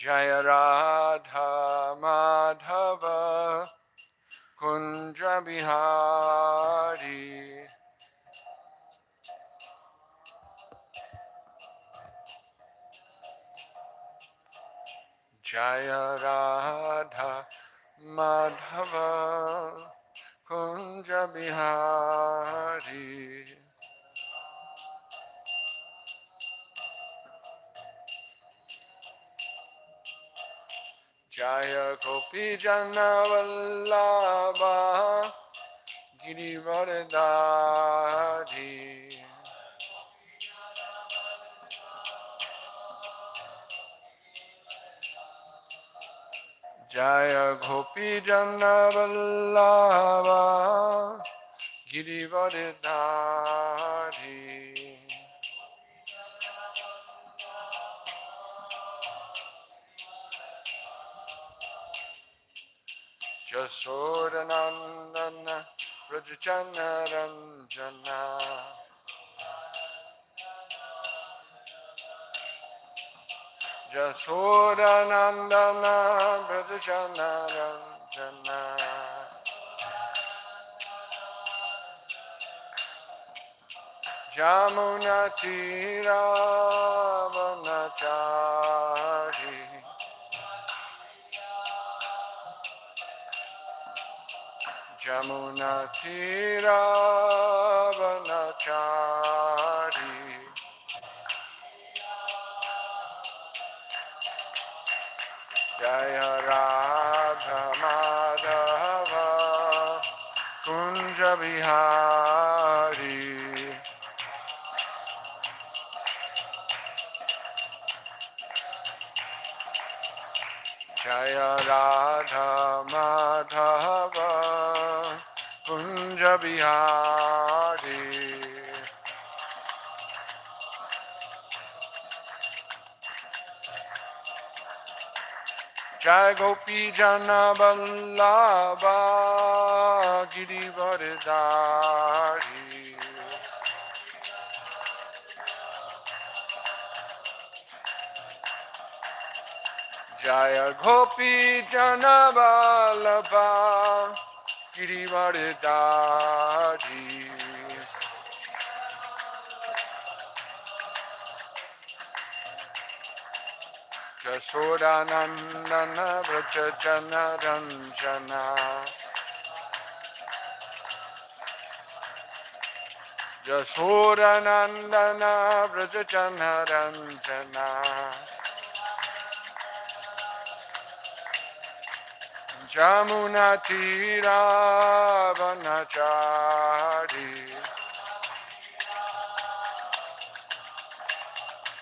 Jaya Radha Madhava Kunja Bihari Jaya Radha Madhava Kunja Bihari Jaya Gopi Jana Vallabha Girivardhari Jaya Gopi Jana Vallabha Girivardhari Jasodanandana Vrajachana Ranjana Jasodanandana Vrajachana Ranjana Jamuna Tira Vanachari Jamuna Tira Vanachari Jaya Radha Madhava Kunja Bihari Jaya Radha Madhava Kunja Bihari Jai Gopi Jana Vallabha Girivardhari Jaya Gopi Jana Vallabha Girivardhari Jasodanandana Vrajachana Ranjana Jasodanandana Vrajachana Ranjana Jamuna Tira Vanachari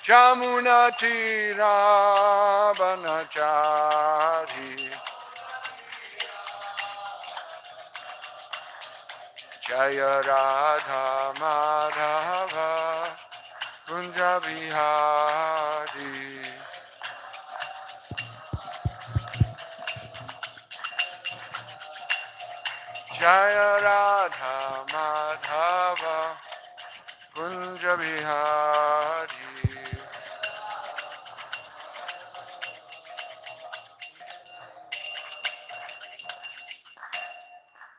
Jamuna Tira Vanachari Jaya Radha Madhava Kunja Bihari Jaya Radha Madhava Kunja Bihari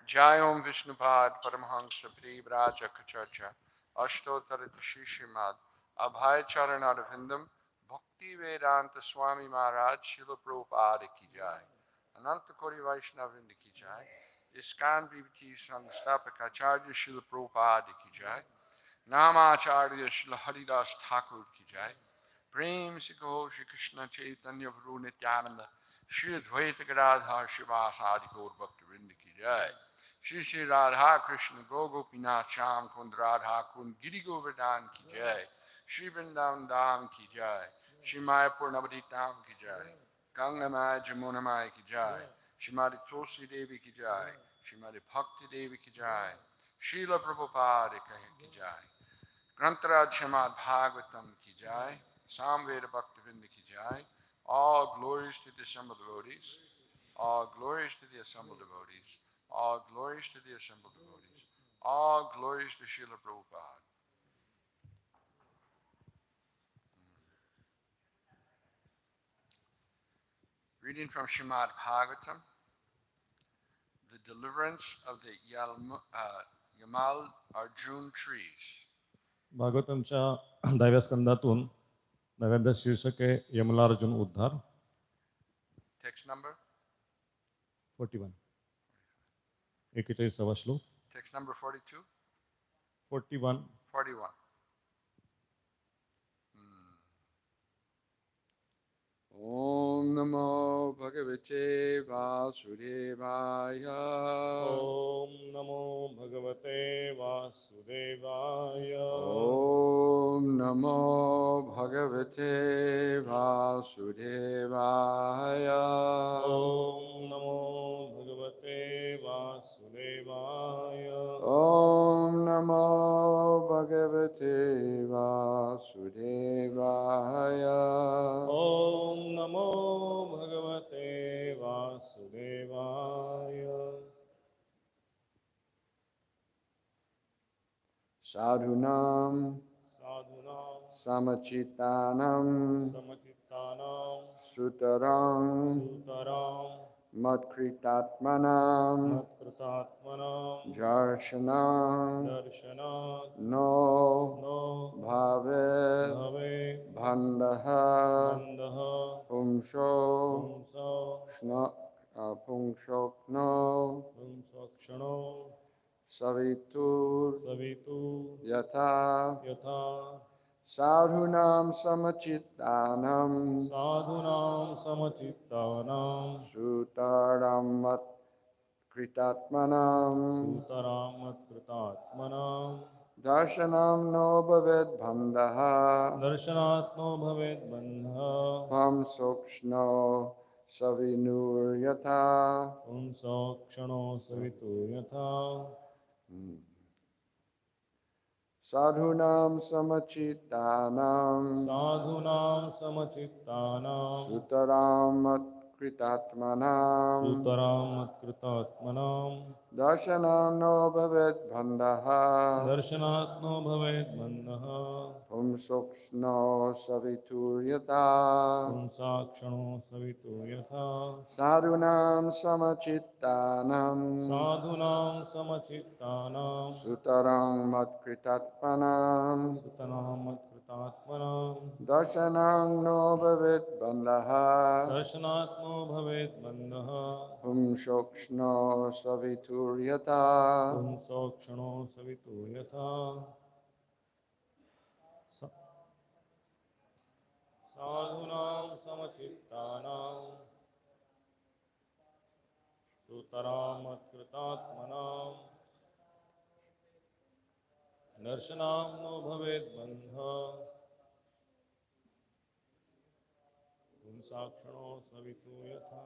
Jayom Vishnupad Paramahansa Pribraja Kachacha Ashtotar Shishimad Abhay Charanarvindam Bhakti Vedanta Swami Maharaj Srila Prabhupada Ki Jai Ananta Kori Vaishnavinda Ki Jai ISKCON BBT Sangstapaka Acharya Srila Prabhupada Ki Jai Namacharya Srila Haridas Thakur Ki Jai Prem Sikho Shri Krishna Chaitanya Prabhu Nityananda Shri Advaita Gadadhar Shivasadi Gaur Bhakti Vrinda Ki Jai Shri Shri Radha Krishna Gopinath Sham Kund Radha Kund Giri Govardhan Ki Jai Shri Vrindavan Dham Ki Jai Shri Mayapur Navadip Dham Ki Jai Ganga Maya Jamuna Maya Ki Jai Shrimati Tulsi Devi Ki Jai Shrimati Bhakti Devi Ki Jai Srila Prabhupada Ki Jai Grantaraj Shamad Bhagavatam Ki Jai Samveda Bhaktivinda Ki Jai. All glories to the assembled devotees. All glories to the assembled devotees. All glories to the assembled devotees. All glories to Srila Prabhupada. Reading from Srimad Bhagavatam, the deliverance of the Yamal Arjun trees. भागवतमच्या 10व्या स्कंदातून 9व्या शीर्षक आहे यमलार्जुन उद्धार. Text number? 41. 41वा श्लोक. Text number 42? 41. 41. Om Namo Bhagavate Vasudevaya. Om Namo Bhagavate Vasudevaya. Om Namo Bhagavate Vasudevaya. Om Namo Bhagavate Vasudevaya. Om Namo Bhagavate Vasudevaya. Om Namo Bhagavate Vasudevaya. Sadhunam Sadhunam Samachitanam Samachittanam Sutaram Sutaram Matkritatmanam Matkritatmanam Darshanam Darshanat No No Bhave Bhave Bhandaha Bandaha Pumsho Pumsa Pungshokno Pumsakshano Savitur Savitu Yatha Yatha Sadhunam Samachittanam Sadhunam Samachittanam Sutaram Kritatmanam Sutaram Matkritatmanam Darshanam no bhavet bhandaha Darshanatno bhavet bandha Pam sokshno savinur yatha. Pumsakshano Savitu Yatha Sadhunam samachittanam Sadhunam Samachittanam Sutaram kritatmanam Sutaram Matkritatmanam Darshanam no bhavet bhandaha Darshanatno bhavet bandha Pam sokshno savitur yatha. Pumsakshano Savitu Yatha Sadhunam samachittanam Sadhunam Samachittanam Sutaram matkritatmanam Sutanam Matkritatmanam Darshanam no bhavet bandhaha Darshanatmo bhavet bandha Hum shokshno savitur yatha. Pumsakshano Savitu Yatha Sadhunam Samachittanam Sutaram Matkritatmanam Darshanam no bhavet bandha Pumsakshano Savitu Yatha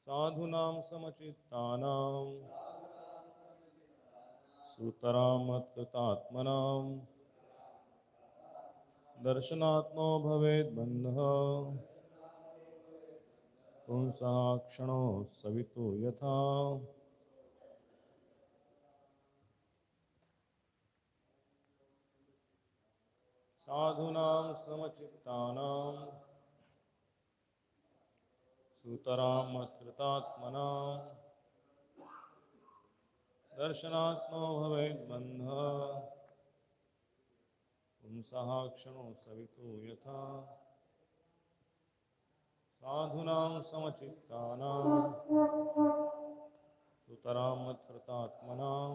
Sadhunam Samachittanam Sutaram Matkritatmanam Darshanatno bhavet bandha Pumsakshano Savitu Yatha Sadhunam Samachittanam Sutaram Matkritatmanam Darshanatno bhavet bandha Pumsakshano Savitu Yatha Sadhunam Samachittanam Sutaram Matkritatmanam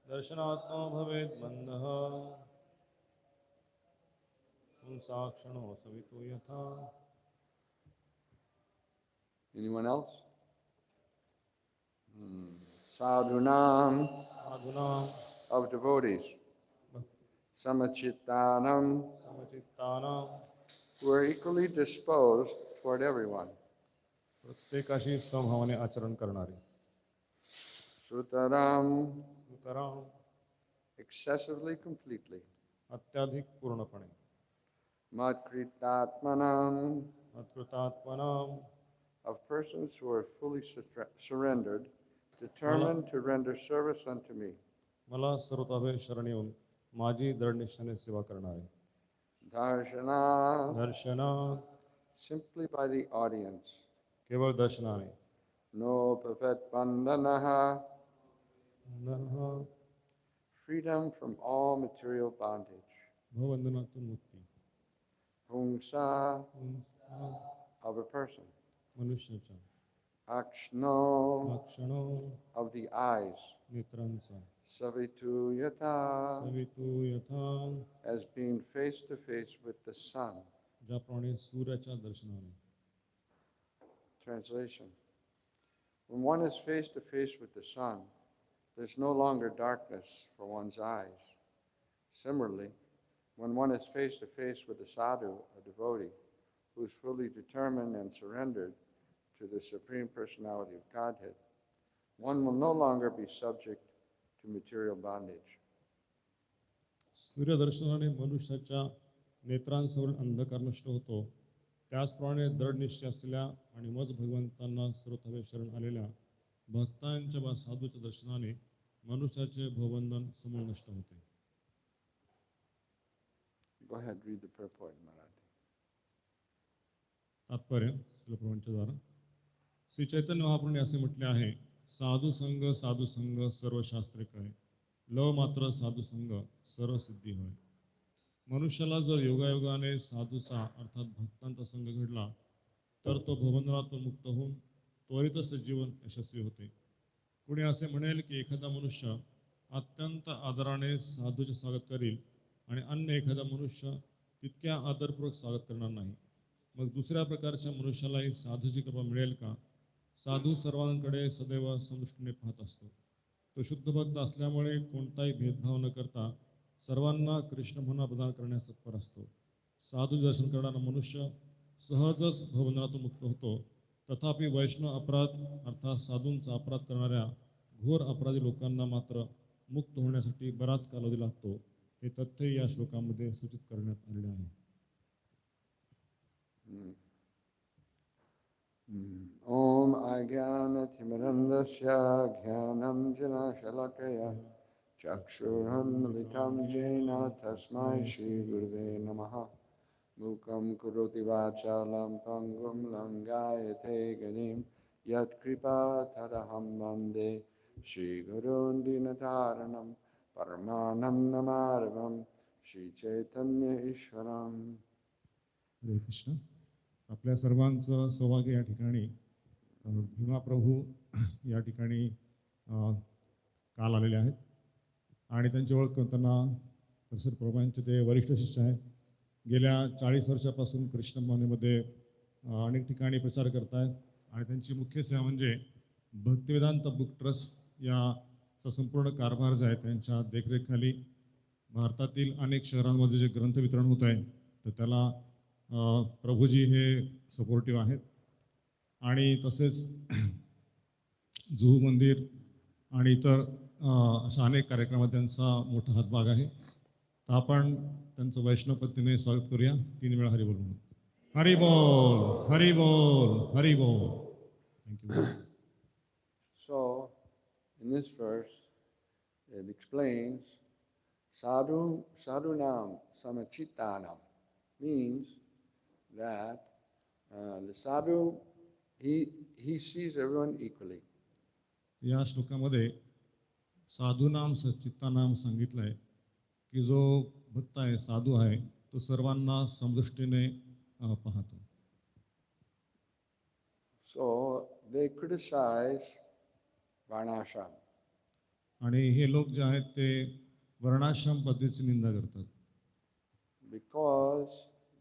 Darshanatno bhavet bandha Pumsakshano Savitu Yatha. Anyone else? Sadhunam Sadhunam of devotees. Samachittanam Samachittanam who are equally disposed toward everyone. प्रत्येकाशी समभावाने आचरण करणारे. Sutaram Sutaram excessively completely. अत्याधिक पूर्णपणे. Matkritatmanam Matkritatmanam of persons who are fully surrendered, determined to render service unto me. मला सर्वतोभावे शरण येऊन माझी दृढ निष्ठेने सेवा करणारे. Darshana Darshana simply by the audience. केवळ दर्शनाने. No bhavet bandhanaha, नरहा freedom from all material bondage. भवबंधनातून मुक्ती. Pungsa, पुंसा of a person. मनुष्याच्या. Akshno, क्षणो of the eyes. नेत्रांचा. Savitu yata, सवितू यथा as being face to face with the sun. ज्याप्रमाणे सूर्याच्या दर्शनाने. Translation. When one is face to face with the sun, there's no longer darkness for one's eyes. Similarly, when one is face to face with a sadhu, a devotee, who is fully determined and surrendered to the Supreme Personality of Godhead, one will no longer be subject to material bondage. सूर्यदर्शनाने मनुष्याच्या नेत्रांसवरील अंधकार नष्ट होतो. त्याचप्रमाणे दृढ निश्चय असलेल्या आणि मज भगवंतांना सर्वथावे शरण आलेल्या भक्तांच्या वा साधूच्या दर्शनाने मनुष्याचे भवबंधन समूळ नष्ट होते. Go ahead, read the purport, Marathi. तात्पर्य श्रीप्रभूंच्या द्वारा. श्री चैतन्य महाप्रभूंनी असे म्हटले आहे, साधू संग सर्व शास्त्रे कळे, लव मात्र साधू संग सर्व सिद्धी होय. मनुष्याला जर योगायोगाने साधूचा अर्थात भक्तांचा संग घडला तर तो भवबंधनातून मुक्त होऊन त्वरितच जीवन यशस्वी होते. कुणी असे म्हणेल की एखादा मनुष्य अत्यंत आदराने साधूचे स्वागत करील आणि अन्य एखादा मनुष्य तितक्या आदरपूर्वक स्वागत करणार नाही. मग दुसऱ्या प्रकारच्या मनुष्यालाही साधूची कृपा मिळेल का? साधू सर्वांकडे सदैव संदृष्टीने पाहत असतो. तो शुद्ध भक्त असल्यामुळे कोणताही भेदभाव न करता सर्वांना कृष्ण भावना प्रदान करण्यास तत्पर असतो. साधू दर्शन करणारा मनुष्य सहजच भवबंधनातून मुक्त होतो. तथापि वैष्णव अपराध अर्थात साधूंचा अपराध करणाऱ्या घोर अपराधी लोकांना मात्र मुक्त होण्यासाठी बराच कालावधी लागतो. हे तथ्य या श्लोकामध्ये सूचित करण्यात आलेले आहे. Om Ajnanatimidandasya Jnanam Janashalakaya Chakshurunmilitam Jena Tasmai Shri Gurave Namaha Mukam Kuroti Vachalam Pangum Langayate Ganim Yat Kripa Tadaham Bande Shri Gurun Dinataranam Paramanandamarvam Shri Chaitanya Ishwaram. हरे कृष्ण. आपल्या सर्वांचं सौभाग्य या ठिकाणी भीमा प्रभू या ठिकाणी काल आलेले आहेत आणि त्यांची ओळख करताना प्रसर प्रभूंचे ते वरिष्ठ शिष्य आहेत. गेल्या 40 वर्षापासून कृष्ण भावनेमध्ये अनेक ठिकाणी प्रचार करत आहेत आणि त्यांची मुख्य सेवा म्हणजे भक्तिवेदांत बुक ट्रस्ट याचा संपूर्ण कारभार जो आहे त्यांच्या देखरेखीखाली भारतातील अनेक शहरांमध्ये जे ग्रंथ वितरण होत आहे तर त्याला प्रभूजी हे सपोर्टिव्ह आहेत. आणि तसेच जुहू मंदिर आणि इतर अशा अनेक कार्यक्रमात त्यांचा मोठा हातभाग आहे. तर आपण त्यांचं वैष्णव पद्धतीने स्वागत करूया. 3 वेळा हरिबोल म्हणून. Haribol Haribol Haribol. Thank you. So, in this verse, it explains sadhunam samachittanam means that the sadhu, he sees everyone equally. या श्लोकामध्ये साधूनाम सच्चित्तानाम सांगितलं आहे की जो भक्त आहे साधू आहे तो सर्वांना समदृष्टीने पाहतो. So they criticize varnashram. आणि हे लोक जे आहेत ते वर्णाश्रम पद्धतीची निंदा करतात. Because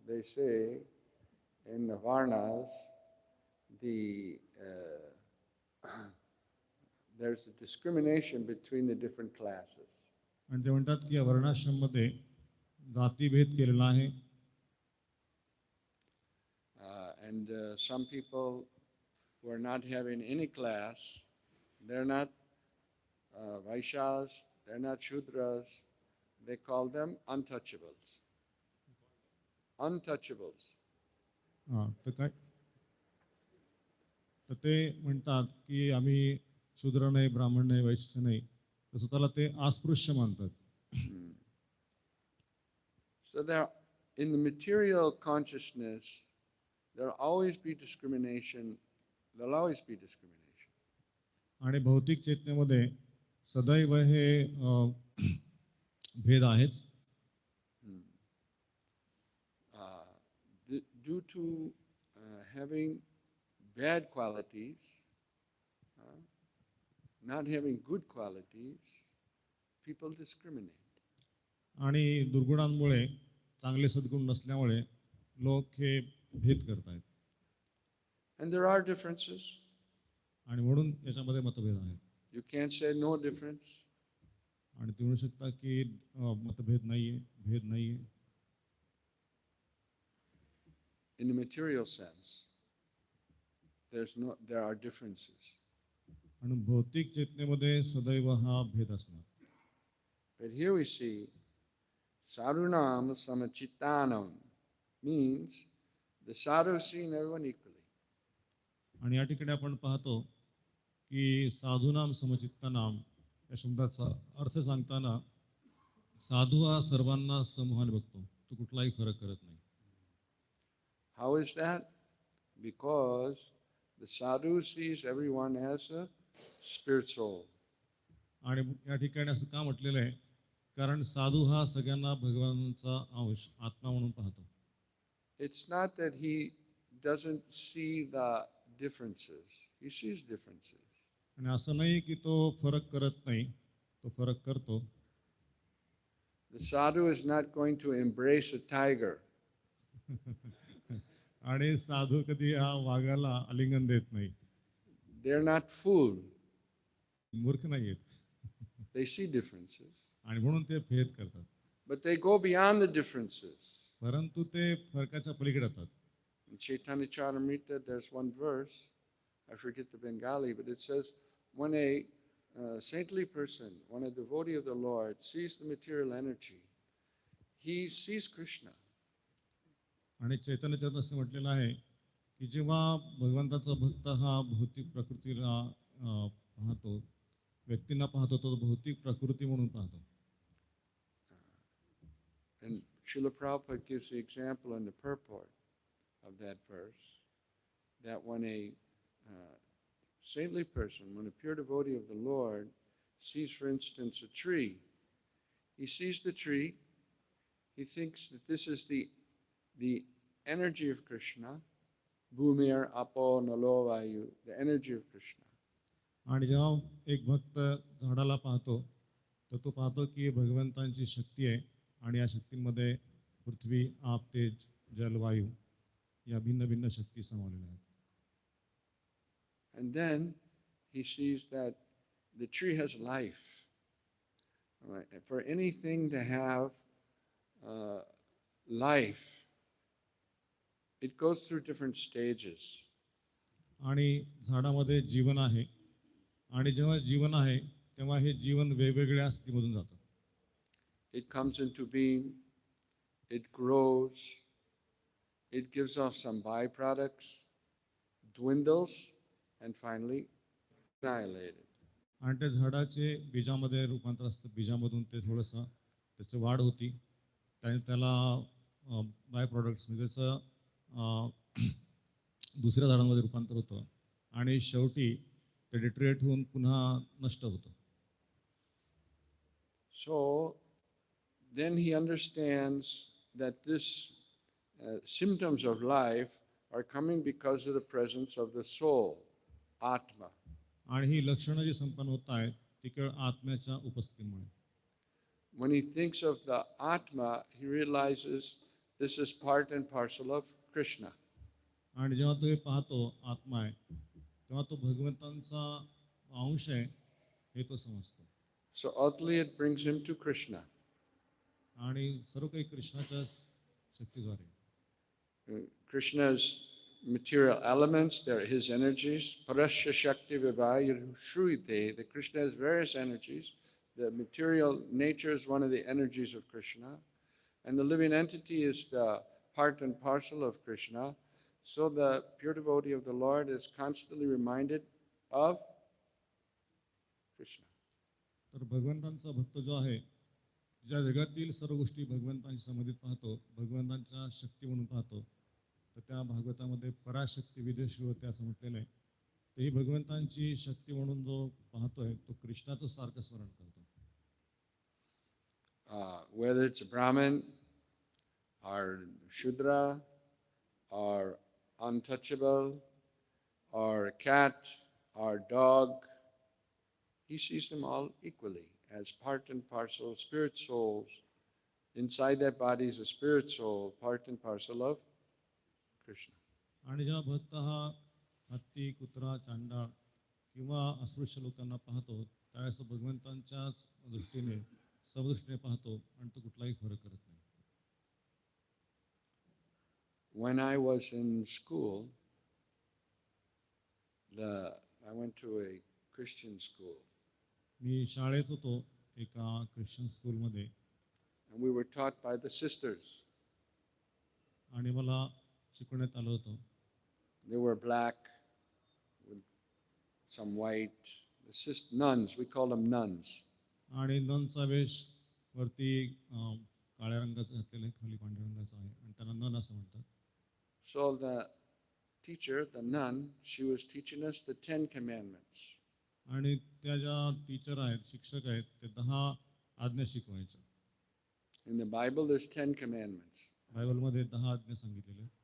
they say in the varnas there's a discrimination between the different classes. आणि ते म्हणतात की या वर्णाश्रममध्ये जातीभेद केलेला आहे. And some people who are not having any class, they're not Vaishyas, they're not Shudras, they call them untouchables. Untouchables. तर काय तर ते म्हणतात की आम्ही शूद्र नाही, ब्राह्मण नाही, वैश्य नाही, तर स्वतःला ते अस्पृश्य मानतात. So there, in the material consciousness, there'll always be discrimination. There'll always be discrimination. आणि भौतिक चेतनेमध्ये सदैव हे भेद आहेच. Due to having bad qualities, not having good qualities, people discriminate. आणि दुर्गुणांमुळे, चांगले सद्गुण नसल्यामुळे लोक हे भेद करतात. And there are differences. आणि म्हणून याच्यामध्ये मतभेद आहेत. You can't say no difference. आणि तुम्ही म्हणू शकता की मतभेद नाहीये, भेद नाहीये. In the material sense, there are differences. आणि भौतिक चेतनेमध्ये सदैव हा भेद असणार. But here we see sadhunam samachittanam means the sadhu seeing everyone equally. आणि या ठिकाणी आपण पाहतो की साधूनाम समचित्तानाम या शब्दाचा अर्थ सांगताना साधू हा सर्वांना समूहाने बघतो, तो कुठलाही फरक करत नाही. How is that? Because the sadhu sees everyone as a spirit soul. आणि या ठिकाणी असं का म्हटलेलं आहे? कारण साधू हा सगळ्यांना भगवानाचा अंश, आत्मा म्हणून पाहतो. It's not that he doesn't see the differences. He sees differences. आणि असं नाही की तो फरक करत नाही, तो फरक करतो. The sadhu is not going to embrace a tiger. आणि साधू कधी हा वाघाला आलिंगन देत नाही. They are not fooled. मूर्ख नाही आहेत. They see differences. आणि म्हणून ते भेद करतात. But they go beyond the differences. परंतु ते फरकाच्या पलीकडे जातात. In Chaitanya Charitamrita, there's one verse, I forget the Bengali, but it says, when a saintly person, when a devotee of the Lord sees the material energy, he sees Krishna. आणि चैतन्य चरित्रात असं म्हटलेलं आहे की जेव्हा भगवंताचा भक्त हा भौतिक प्रकृतीला पाहतो, व्यक्तींना पाहतो, तो भौतिक प्रकृती म्हणून पाहतो. And Srila Prabhupada gives the example in the purport of that verse, that when a saintly person, when a pure devotee of the Lord sees, for instance, a tree, he sees the tree, he thinks that this is the energy of Krishna, bhumir apo nalo vayu, the energy of Krishna. आणि जेव्हा एक भक्त झाडाला पाहतो, तर तो पाहतो की भगवंतांची शक्ती आहे आणि या शक्तींमध्ये पृथ्वी, आप, तेज, जल, वायू या भिन्न भिन्न शक्ती समावलेल्या आहेत. And then he sees that the tree has life. Right? For anything to have life, it goes through different stages. आणि झाडामध्ये जीवन आहे आणि जेव्हा जीवन आहे तेव्हा हे जीवन वेगवेगळ्या स्थितीमधून जातं. It comes into being, it grows, it gives off some byproducts, dwindles, and finally annihilated. आणि त्या झाडाचे बीजामध्ये रूपांतर असतं, बीजामधून ते थोडंसं त्याची वाढ होती, त्याला बाय प्रॉडक्ट्स म्हणजे त्याचं दुसऱ्या झाडांमध्ये रूपांतर होतं आणि शेवटी ते डिट्रेट होऊन पुन्हा नष्ट होतं. So then he understands that this symptoms of life are coming because of the presence of the soul, Atma. आणि ही लक्षणं जी संपन्न होत आहेत ती केवळ आत्म्याच्या उपस्थितीमुळे. When he thinks of the Atma, he realizes this is part and parcel of Krishna. आणि जेव्हा तो हे पाहतो आत्मा आहे तेव्हा तो भगवंतांचा अंश आहे हे तो समजतो. So ultimately it brings him to Krishna. आणि सर्व काही कृष्णाच्या शक्तीद्वारे. Krishna's material elements, they're his energies. Parasya Shakti Vivaya Shruyate. The Krishna has various energies. The material nature is one of the energies of Krishna. And the living entity is the part and parcel of Krishna. So the pure devotee of the Lord is constantly reminded of Krishna. तर भगवंतांचा भक्त जो आहे, ज्या जगातील सर्व गोष्टी भगवंतांशी संबंधित पाहतो, भगवंतांच्या शक्ती म्हणून पाहतो, तर त्या भागवतामध्ये पराशक्ती विदेशी होते असं म्हटलेलं आहे. तेही भगवंतांची शक्ती म्हणून जो पाहतोय तो कृष्णाचं सारखं स्मरण करतो. Whether it's a Brahmin or Shudra or untouchable or cat or dog, he sees them all equally as part and parcel, spirit souls. Inside that body is a spirit soul, part and parcel of Krishna. आणि जेव्हा भक्त हा हत्ती, कुत्रा, चांडाळ किंवा अस्पृश्य लोकांना पाहतो त्यावेळेस तो भगवंतांच्याच दृष्टीने समदृष्टीने पाहतो आणि तो कुठलाही फरक करत नाही. When I was in school, I went to a Christian school. मी शाळेत होतो एका ख्रिश्चन स्कूलमध्ये and we were taught by the sisters. आणि मला शिकवण्यात आलं होतं. They were black with some white. The nuns, we call them nuns. आणि ननचा वेश वरती काळ्या रंगाचा घातलेला आहे, खाली पांढऱ्या रंगाचा आहे आणि त्यांना नन असं म्हणतात. So the teacher, the nun, she was teaching us the 10 commandments. आणि त्या ज्या टीचर आहेत, शिक्षक आहेत, ते 10 आज्ञा शिकवायच्या. In the Bible there's 10 commandments. बायबलमध्ये 10 आज्ञा सांगितलेल्या आहेत.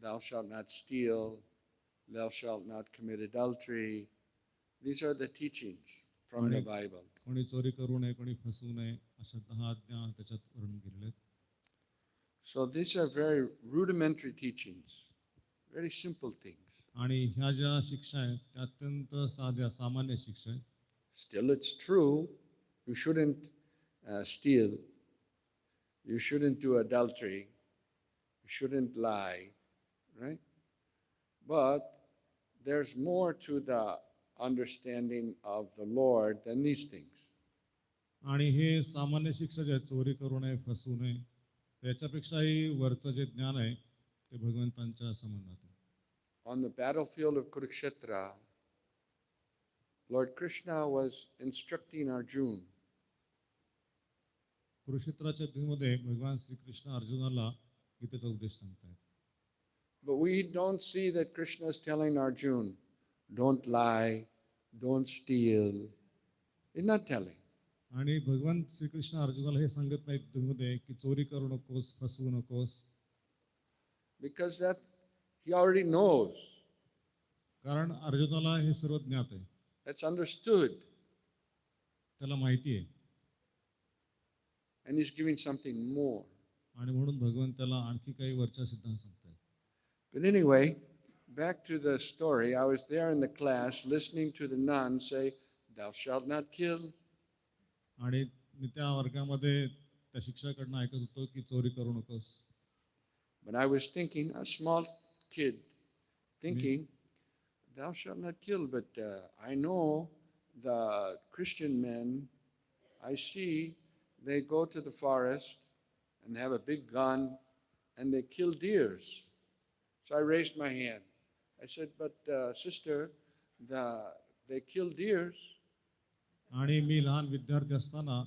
Thou shalt not steal, thou shalt not commit adultery. These are the teachings from the Bible. कोणी चोरी करू नये, कोणी फसवू नये, अशा 10 आज्ञा त्याच्यात वर्णन केलेल्या आहेत. So these are very rudimentary teachings, very simple things. आणि ह्या ज्या शिक्षा आहेत त्या अत्यंत साध्या सामान्य शिक्षा आहेत. Still it's true, you shouldn't steal, you shouldn't do adultery, you shouldn't lie, right? But there's more to the understanding of the Lord than these things. आणि हे सामान्य शिक्षा जे आहेत, चोरी करू नये, फसवू नये, त्याच्यापेक्षाही वरचं जे ज्ञान आहे ते भगवंतांच्या संबंधात आहे. On the battlefield of Kurukshetra, Lord Krishna was instructing Arjuna. कुरुक्षेत्राच्या युद्धामध्ये भगवान श्रीकृष्ण अर्जुनाला गीतेचा उपदेश सांगतायत. But we don't see that Krishna is telling Arjuna, don't lie, don't steal. He's not telling. आणि भगवान श्रीकृष्ण अर्जुनाला हे सांगत नाहीत युद्धामध्ये की चोरी करू नकोस, फसवू नकोस. Because that he already knows. कारण अर्जुनाला हे सर्व ज्ञात आहे. That's understood. त्याला माहिती आहे. And he's giving something more. आणि म्हणून भगवान त्याला आणखी काही वरच्या सिद्धांत सांगतायत. But anyway, back to the story. I was there in the class listening to the nun say, thou shalt not kill. आणि मी त्या वर्गामध्ये त्या शिक्षकाकडनं ऐकत होतो की चोरी करू नकोस. But I was thinking, a small kid, thinking, thou shalt not kill. But I know the Christian men, I see they go to the forest and have a big gun and they kill deers. So I raised my hand. I said, but sister, they kill deers. आणि मी लहान विद्यार्थी असताना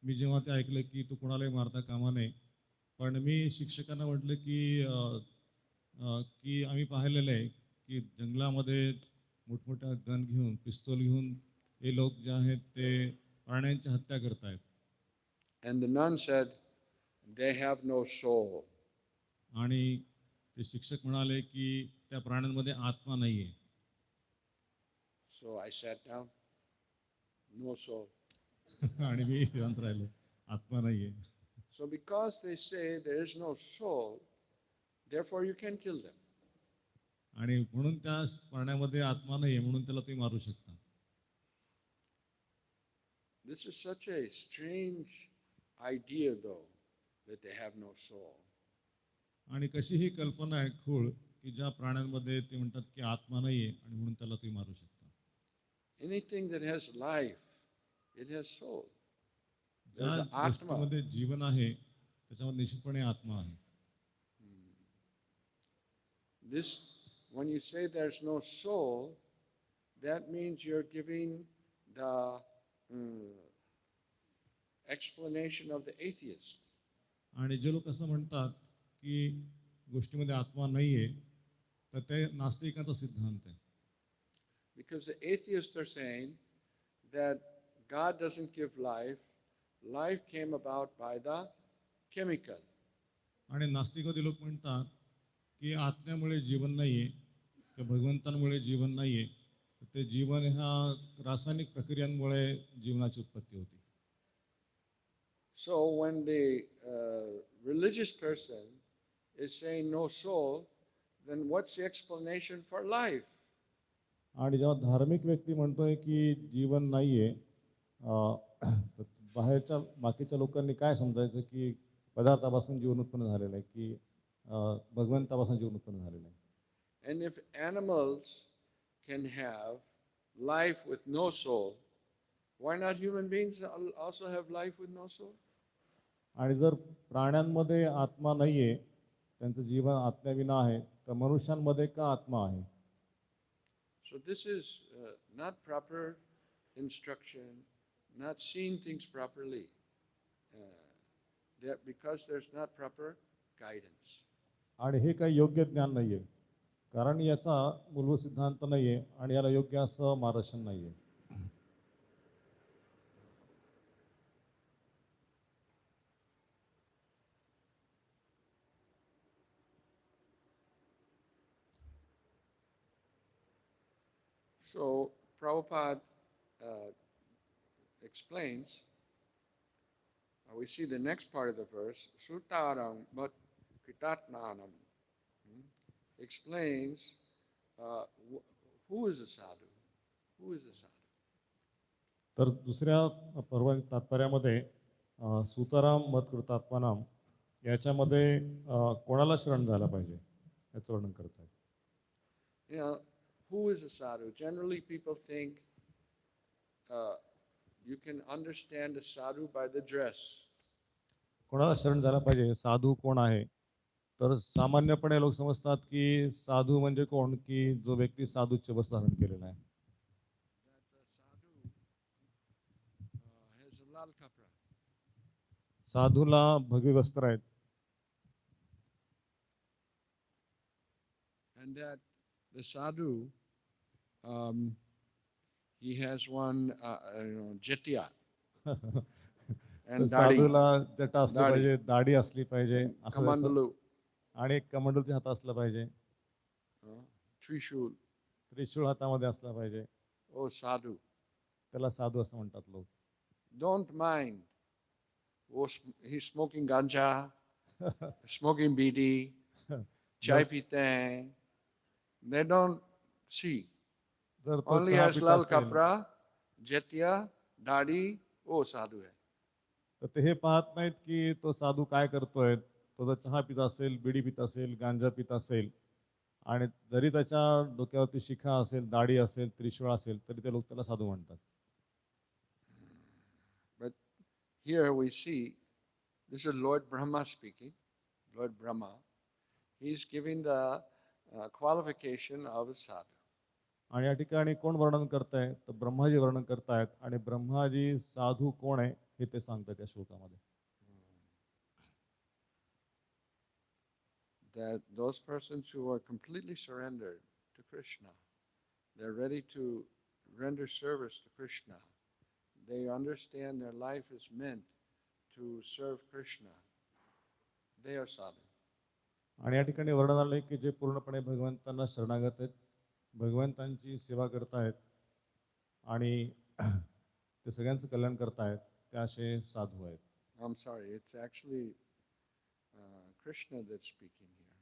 मी जेव्हा ते ऐकलं की तू कोणालाही मारता कामा नये, पण मी शिक्षकांना म्हटलं की आम्ही पाहिलेलं आहे की जंगलामध्ये मोठमोठ्या गन घेऊन, पिस्तूल घेऊन हे लोक जे आहेत ते प्राण्यांची हत्या करतायत. And the nun said, they have no soul. आणि ते शिक्षक म्हणाले की त्या प्राण्यांमध्ये आत्मा नाहीये. So I sat down. No soul. आणि मी शांत राहिलो, आत्मा नाहीये. So because they say there is no soul, therefore you can kill them. आणि म्हणून त्या प्राण्यामध्ये आत्मा नाहीये म्हणून त्याला तुम्ही मारू शकता. This is such a strange idea though, that they have no soul. आणि कशी ही कल्पना आहे खूळ की ज्या प्राण्यांमध्ये ते म्हणतात की आत्मा नाहीये आणि म्हणून त्याला तुम्ही मारू शकता. Anything that has life, it has soul. ज्या There's atma. गोष्टीमध्ये जीवन आहे त्याच्यामध्ये निश्चितपणे आत्मा आहे. This, when you say there's no soul, that means you're giving the explanation of the atheist. आणि जे लोक असं म्हणतात की गोष्टीमध्ये आत्मा नाही आहे, तर ते नास्तिकांचा सिद्धांत आहे. Because the atheists are saying that God doesn't give life, life came about by the chemical. आणि नास्तिकवादी लोक म्हणतात की आत्म्यामुळे जीवन नाही आहे, किंवा भगवंतांमुळे जीवन नाही आहे, तर ते जीवन ह्या रासायनिक प्रक्रियांमुळे जीवनाची उत्पत्ती होती. So when the religious person is saying no soul, then what's the explanation for life? आणि जेव्हा धार्मिक व्यक्ती म्हणतोय की जीवन नाही आहे, तर बाहेरच्या बाकीच्या लोकांनी काय समजायचं की पदार्थापासून जीवन उत्पन्न झालेलं आहे, की भगवंतापासून जीवन उत्पन्न झालेलं आहे. And if animals can have life with no soul, why not human beings also have life with no soul? आणि जर प्राण्यांमध्ये आत्मा नाही आहे, त्यांचं जीवन आत्म्याविना आहे, तर मनुष्यांमध्ये का आत्मा आहे? So this is not proper instruction, not seeing things properly, because there's not proper guidance. आणि हे काही योग्य ज्ञान नाही आहे, कारण याचा मूलभूत सिद्धांत नाही आहे आणि याला योग्य असं मार्गदर्शन नाही आहे. So Prabhupada explains, we see the next part of the verse, Sutaram Mat Kritatnanam, explains who is a sadhu? Who is a sadhu? तर दुसऱ्या तात्पर्यामध्ये सुताराम मत्कृतात्मानाम याच्यामध्ये कोणाला शरण झाला पाहिजे याचं वर्णन करतात. You know, who is a sadhu? Generally people think you can understand a sadhu by the dress. कोणाला शरण झाला पाहिजे, साधू कोण आहे? तर सामान्यपणे लोक समजतात की साधू म्हणजे कोण, की जो व्यक्ती साधूचे वस्त्र धारण केलेला आहे. साधूला भगवी वस्त्र आहेत. And that the sadhu, he has one, jetiya. साधूला जटा असली पाहिजे, दाढी असली पाहिजे, कमंडलू आणि एक कमंडलचे हात असला पाहिजे, त्रिशूल त्रिशूळ हातामध्ये असला पाहिजे. ओ साधू, त्याला साधू असं म्हणतात लोक. Don't mind. He's smoking ganja, smoking bidi, chai pite hain. They don't see. Only has lal kapra, jetiya, dadi, oh sadhu hai. तर ते हे पाहत नाहीत की तो साधू काय करतोय. तो जर चहा पित असेल, बिडी पित असेल, गांजा पित असेल, आणि जरी त्याच्या डोक्यावरती शिखा असेल, दाढी असेल, त्रिशूळ असेल, तरी ते लोक त्याला साधू म्हणतात. But here we see, this is Lord Brahma speaking. Lord Brahma, he's giving the qualification of a sadhu. आणि या ठिकाणी कोण वर्णन करताय? तर ब्रह्माजी वर्णन करतायत, आणि ब्रह्माजी साधू कोण आहे हे ते सांगतात या श्लोकामध्ये. That those persons who are completely surrendered to Krishna, they're ready to render service to Krishna. They understand their life is meant to serve Krishna. They are sadhu. आणि या ठिकाणी वर्णन आले की जे पूर्णपणे भगवंतांना शरणागत आहेत, भगवंतांची सेवा करतायत आणि ते सगळ्यांचं कल्याण करतायत, ते असे साधू आहेत. I'm sorry, it's actually Krishna that's speaking here.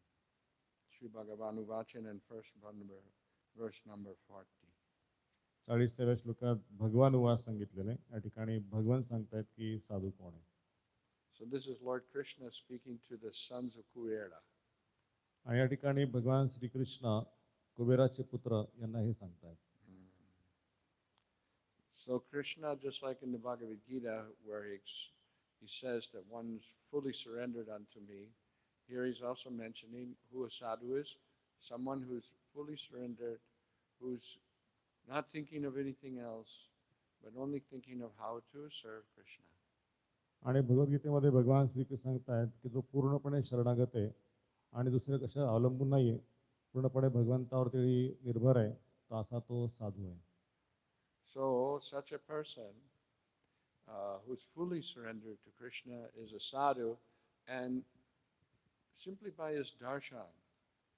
Sri Bhagavanu Vachan and verse number 40. 40व्या श्लोकात भगवान उवाच सांगितलेले. या ठिकाणी भगवान सांगतायत की साधू कोण आहे. So this is Lord Krishna speaking to the sons of Kubera. आणि या ठिकाणी भगवान श्रीकृष्ण कुबेराचे पुत्र यांना हे सांगतायत. So Krishna, just like in the Bhagavad Gita, where he says that one's fully surrendered unto me, here he's also mentioning who a sadhu is, someone who's fully surrendered, who's not thinking of anything else, but only thinking of how to serve Krishna. आणि भगवद्गीतेमध्ये भगवान श्रीकृष्ण सांगतायत की जो पूर्णपणे शरणागत आहे, आणि दुसरे कशा अवलंबून नाही आहे, पूर्णपणे भगवंतावरती निर्भर आहे, तर असा तो साधू आहे. So such a person who's fully surrendered to Krishna is a sadhu, and simply by his darshan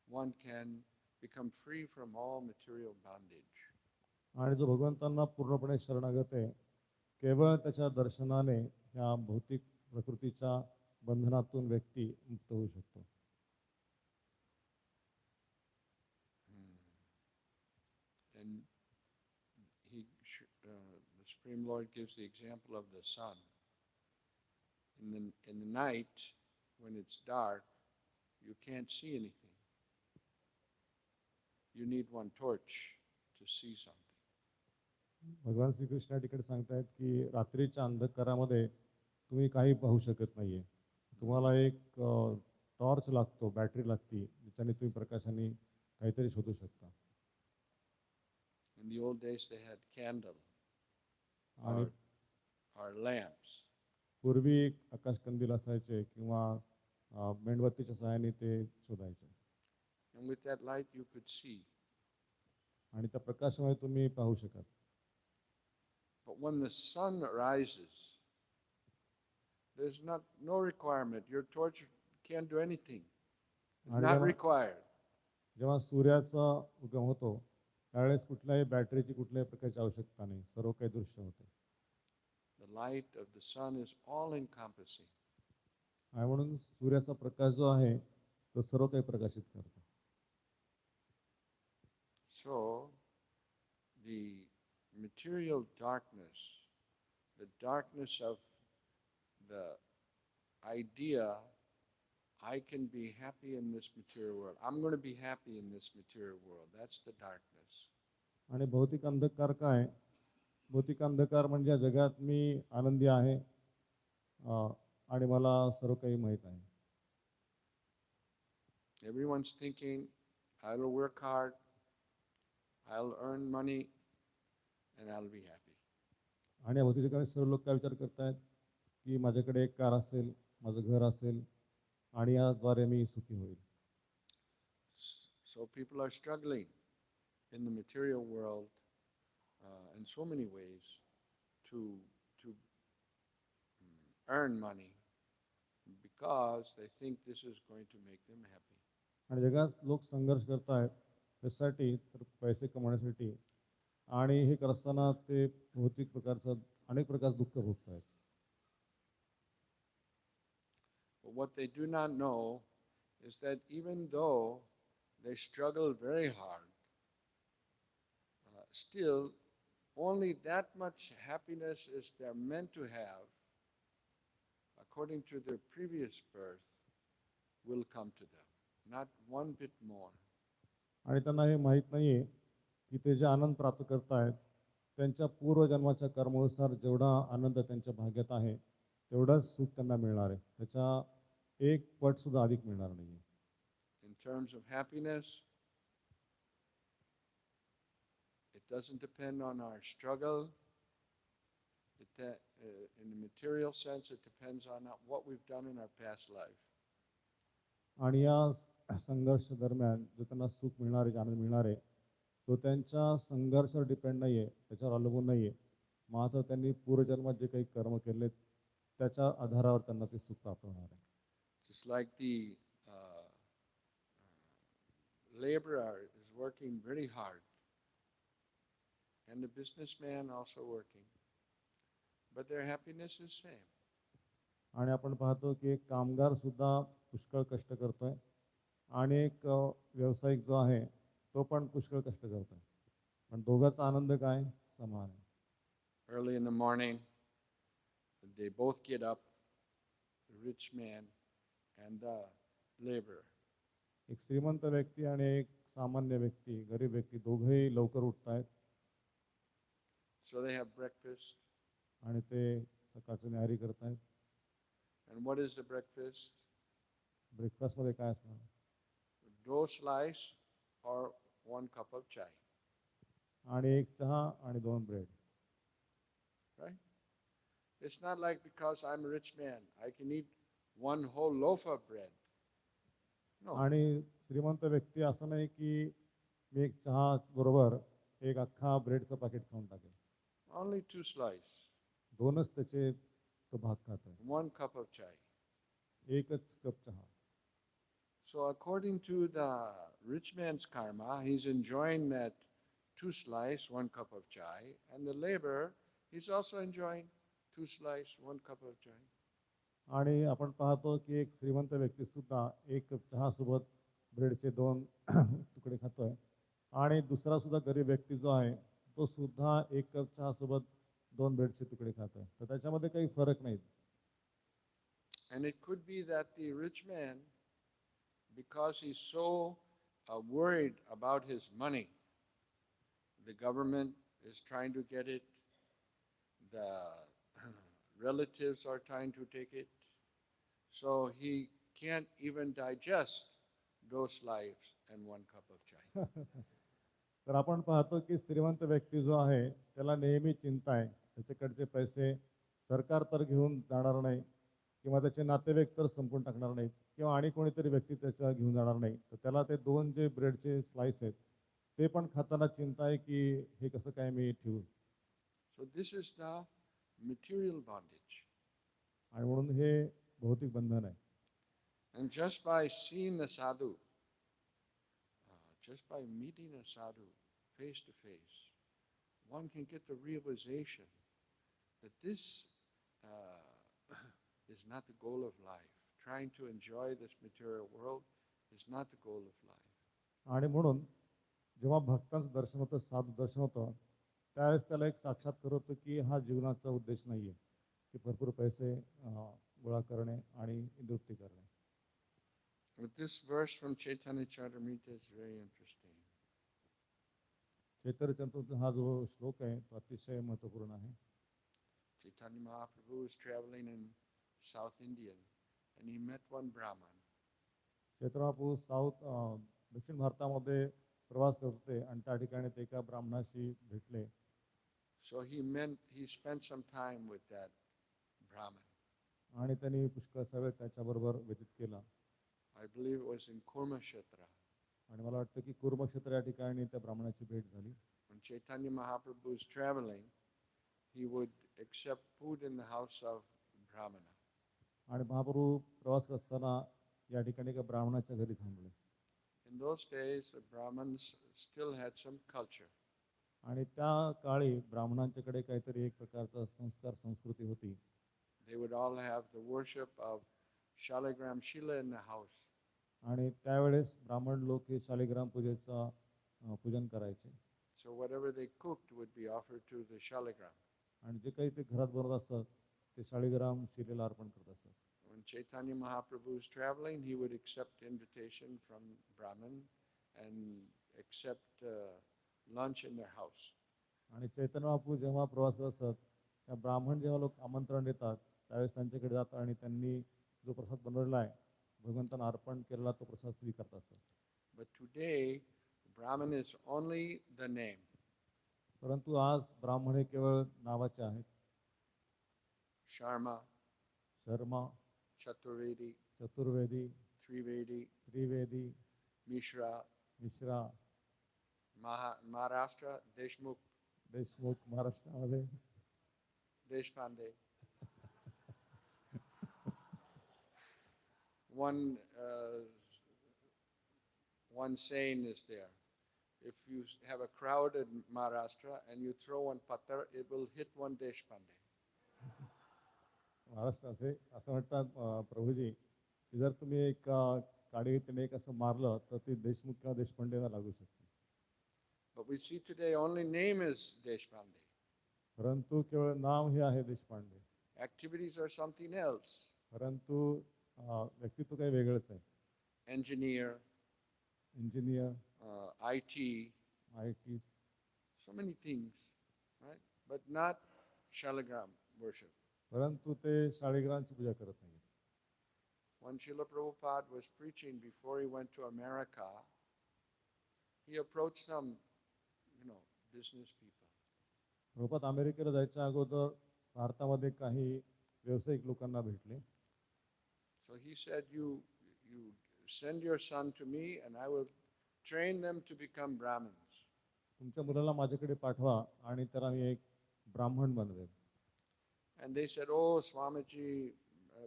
one can become free from all material bondage. आणि जो भगवंतांना पूर्णपणे शरणागत आहे, केवळ त्याच्या दर्शनाने ह्या भौतिक प्रकृतीच्या बंधनातून व्यक्ती मुक्त होऊ शकतो. And the Supreme Lord gives the example of the sun. In the night, when it's dark, you can't see anything. You need one torch to see something. भगवान श्रीकृष्ण या ठिकाणी सांगतायत की रात्रीच्या अंधकारामध्ये तुम्ही काही पाहू शकत नाहीये, तुम्हाला एक टॉर्च लागतो, बॅटरी लागती, ज्याच्याने तुम्ही प्रकाशाने काहीतरी शोधू शकता. In the old days they had candle or lamps. पूर्वी आकाशकंदील असायचे किंवा मेणबत्तीच्या सहाय्याने ते शोधायचे. And with that light you could see. आणि त्या प्रकाशामुळे तुम्ही पाहू शकत. But when the sun rises, there's no requirement. Your torch can't do anything. It's not required. जेव्हा सूर्याचा उगम होतो त्यावेळेस कुठल्याही बॅटरीची कुठल्याही प्रकारची आवश्यकता नाही, सर्व काही दृश्य होते. The light of the sun is all encompassing. आणि म्हणून सूर्याचा प्रकाश जो आहे तो सर्व काही प्रकाशित करतो. So the material darkness, the darkness of the idea, I can be happy in this material world. I'm going to be happy in this material world. That's the darkness. आणि भौतिक अंधकार काय? भौतिक अंधकार म्हणजे जगात मी आनंदी आहे आणि मला सर्व काही माहीत आहे. Everyone's thinking, I'll work hard, I'll earn money, and I'll be happy. आणि भौतिक जगात सर्व लोक काय विचार करतायत की माझ्याकडे एक कार असेल, माझं घर असेल आणि याद्वारे मी सुखी होईल. So people are struggling in the material world in so many ways to earn money because they think this is going to make them happy. आणि जगात लोक संघर्ष करतायत त्यासाठी, तर पैसे कमवण्यासाठी, आणि हे करत असताना ते भौतिक प्रकारचं अनेक प्रकारचं दुःख भोगतायत. But what they do not know is that even though they struggle very hard, still only that much happiness as they're meant to have according to their previous birth will come to them, not one bit more. आणि त्यांना हे माहीत नाहीये की ते जे आनंद प्राप्त करतायत त्यांच्या पूर्वजन्माच्या कर्मानुसार जेवढा आनंद त्यांच्या भाग्यात आहे तेवढाच सुख त्यांना मिळणार आहे, त्याच्या एक पट सुद्धा अधिक मिळणार नाहीये. In terms of happiness, it doesn't depend on our struggle. In the material sense, it depends on what we've done in our past life. आणि या संघर्ष दरम्यान जो त्यांना सुख मिळणार आहे, आनंद मिळणार आहे, तो त्यांच्या संघर्षावर डिपेंड नाही आहे, त्याच्यावर अवलंबून नाही आहे, मात्र त्यांनी पूर्वजन्मात जे काही कर्म केले त्याच्या आधारावर त्यांना ते सुख प्राप्त होणार आहे. Just like the laborer is working very hard and the businessman also working, but their happiness is same. आणि आपण पाहतो की एक कामगार सुद्धा पुष्कळ कष्ट करतोय आणि एक व्यावसायिक जो आहे तो पण पुष्कळ कष्ट करतोय, पण दोघांचा आनंद काय? समान आहे. Early in the morning, they both get up, the rich man and the laborer. एक श्रीमंत व्यक्ती आणि एक सामान्य व्यक्ती, गरीब व्यक्ती, दोघेही लवकर उठतायत. So they have breakfast. आणि ते सकाळची न्याहारी करतायत. And what is the breakfast? Breakfast मध्ये काय असणार? Dough slice or 1 cup of chai. आणि एक चहा आणि 2 bread. Right? It's not like because I'm a rich man, I can eat 1 whole loaf of bread. No, आणि श्रीमंत व्यक्ती असं नाही की मी एक चहा बरोबर एक अख्खा ब्रेडचं पाकिट खाऊन टाकेल. only 2 slices, दोनच त्याचे तो भाग खात आहे. 1 cup of chai. एकच कप चहा. So according to the rich man's karma, he's enjoying that 2 slices, 1 cup of chai, and the laborer, he's also enjoying 2 slices, 1 cup of chai. आणि आपण पाहतो की एक श्रीमंत व्यक्ती सुद्धा एक कप चहा सोबत ब्रेडचे 2 तुकडे खातोय आणि दुसरा सुद्धा गरीब व्यक्ती जो आहे तो सुद्धा एक कप चहा सोबत 2 ब्रेडचे तुकडे खातोय. तर त्याच्यामध्ये काही फरक नाही. And it could be that the rich man, because he's so worried about his money, the government is trying to get it, the relatives are trying to take it, so he can't even digest those lives and 1 cup of chai. तर आपण पाहतो की श्रीमंत व्यक्ती जो आहे त्याला नेहमी चिंता आहे त्याच्याकडचे पैसे सरकार तर घेऊन जाणार नाही किंवा त्याचे नातेवाईक तर संपून टाकणार नाहीत किंवा आणि कोणीतरी व्यक्ती त्याच्या घेऊन जाणार नाही. तर त्याला ते 2 जे ब्रेडचे स्लाइस आहेत ते पण खाताना चिंता आहे की हे कसं काय मी ठेवू. So this is the material bondage. आणि म्हणून हे भौतिक बंधन आहे. And just by seeing the sadhu, just by meeting a sadhu face to face, one can get the realization that this is not the goal of life. Trying to enjoy this material world is not the goal of life. आणि म्हणून जेव्हा भक्तांचं दर्शन होतं साधू दर्शन होतं त्यावेळेस त्याला एक साक्षात्कार होतो की हा जीवनाचा उद्देश नाही आहे की भरपूर पैसे गोळा करणे आणि निवृत्ती करणे. But this verse from Chaitanya Charitamrita is very interesting. चैतन्य चरितामृत हा जो श्लोक आहे तो अतिशय महत्त्वपूर्ण आहे. Chaitanya Mahaprabhu was traveling in South India and he met one Brahman. Chaitanya Mahaprabhu दक्षिण भारतामध्ये प्रवास करत होते आणि त्या ठिकाणी ते एका ब्राह्मणाशी भेटले. So he spent some time with that Brahman. आणि त्यांनी पुष्कळसा वेळ त्याच्याबरोबर व्यतीत केला. I believe it was in Kurmakshetra. आणि मला वाटतं की कुर्मक्षेत्र या ठिकाणी त्या ब्राह्मणाची भेट झाली. When Chaitanya Mahaprabhu was traveling, he would accept food in the house of Brahmana. आणि महाप्रभू प्रवास करत असताना या ठिकाणी एका ब्राह्मणाच्या घरी थांबले. In those days, the Brahmins still had some culture. आणि त्या काळी ब्राह्मणांच्याकडे काहीतरी एक प्रकारचा संस्कार संस्कृती होती. They would all have the worship of Shaligram Shila in the house. आणि त्यावेळेस ब्राह्मण लोक हे शालिग्राम पूजेचा पूजन करायचे. So whatever they cooked would be offered to the Shaligram. आणि जे काही ते घरात बनवत असतात ते शालिग्राम शिलेला अर्पण करत असतात. When Chaitanya Mahaprabhu was traveling, he would accept invitation from Brahman and accept lunch in their house. आणि चैतन्य महाप्रभू जेव्हा प्रवास करत असतात त्या ब्राह्मण जेव्हा लोक आमंत्रण देतात त्यावेळेस त्यांच्याकडे जातात आणि त्यांनी जो प्रसाद बनवलेला आहे भगवंतांना अर्पण केलेला तो प्रसाद स्वीकारत असतात. But today, Brahman is only the name. परंतु आज ब्राह्मण हे केवळ नावाचे आहेत. Sharma, Sharma, Chaturvedi, Chaturvedi, Trivedi, Trivedi, Mishra, Mishra, Maharashtra, Deshmukh, Deshmukh महाराष्ट्रामध्ये, Deshpande. One saying is there. If you have a crowd in Maharashtra and you throw one pattar, it will hit one Deshpande. महाराष्ट्राचे असं म्हणतात प्रभूजी की जर तुम्ही एक काडीने एक असं मारलं तर ती देशमुख किंवा देशपांडेला लागू शकते. But we see today only name is Deshpande. परंतु केवळ नाव हे आहे Deshpande. Activities are something else. परंतु व्यक्तित्व काही वेगळंच आहे. Engineer, engineer, IT, IT, so many things, right? But not Shaligram worship. परंतु ते शाळिग्रांची पूजा करत नाही. When Srila Prabhupada was preaching before he went to America, he approached some, business people. Prabhupada अमेरिकेला जायच्या अगोदर भारतामध्ये काही व्यावसायिक लोकांना भेटले. So he said, you send your son to me and I will train them to become Brahmins. तुमच्या मुलाला माझ्याकडे पाठवा आणि त्याला मी एक ब्राह्मण बनवेल. And they said, oh, Swamiji,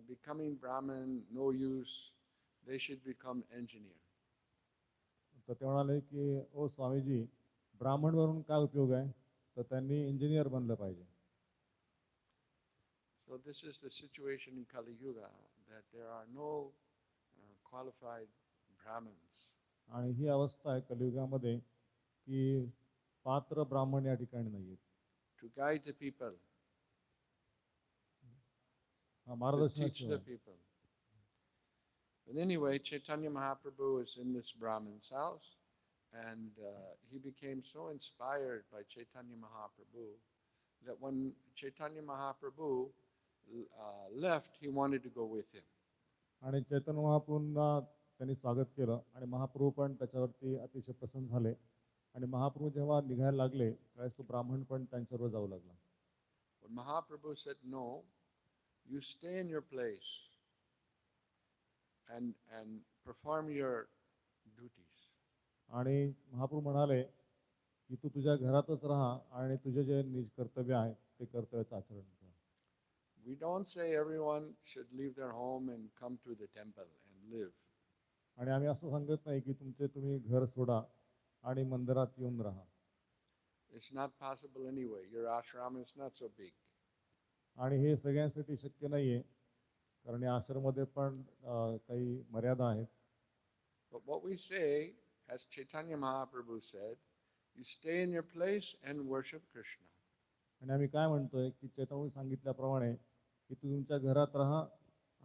becoming Brahmin, no use. They should become engineer. तर ते म्हणाले की ओ स्वामीजी, ब्राह्मण बनून काय उपयोग आहे, तर त्यांनी इंजिनियर बनलं पाहिजे. So this is the situation in Kali Yuga, that there are no qualified Brahmins. आणि ही अवस्था आहे कलियुगामध्ये की पात्र ब्राह्मण या ठिकाणी नाही आहेत. To guide the people, to मार्गदर्शन teach the people. But anyway, Chaitanya Mahaprabhu is in this Brahmin's house, and he became so inspired by Chaitanya Mahaprabhu that when Chaitanya Mahaprabhu left, he wanted to go with him. आणि चैतन्य महाप्रभूंना त्यांनी स्वागत केलं आणि महाप्रभू पण त्याच्यावरती अतिशय प्रसन्न झाले. आणि महाप्रभू जेव्हा निघायला लागले त्यावेळेस तो ब्राह्मण पण त्यांच्याबरोबर जाऊ लागला. But Mahaprabhu said, no, you stay in your place and perform your duties. आणि महाप्रभू म्हणाले की तू तुझ्या घरातच राहा आणि तुझे जे निज कर्तव्य आहे ते कर्तव्याचं आचरण कर. We don't say everyone should leave their home and come to the temple and live. आणि आम्ही असं सांगत नाही की तुम्ही घर सोडा आणि मंदिरात येऊन राहा. It's not possible anyway. Your ashram is not so big. आणि हे सगळ्यांसाठी शक्य नाहीये, कारण या आश्रममध्ये पण काही मर्यादा आहेत. But what we say, as Chaitanya Mahaprabhu said, you stay in your place and worship Krishna. आणि आम्ही काय म्हणतोय की चैतन्य सांगितल्याप्रमाणे की तू तुमच्या घरात राहा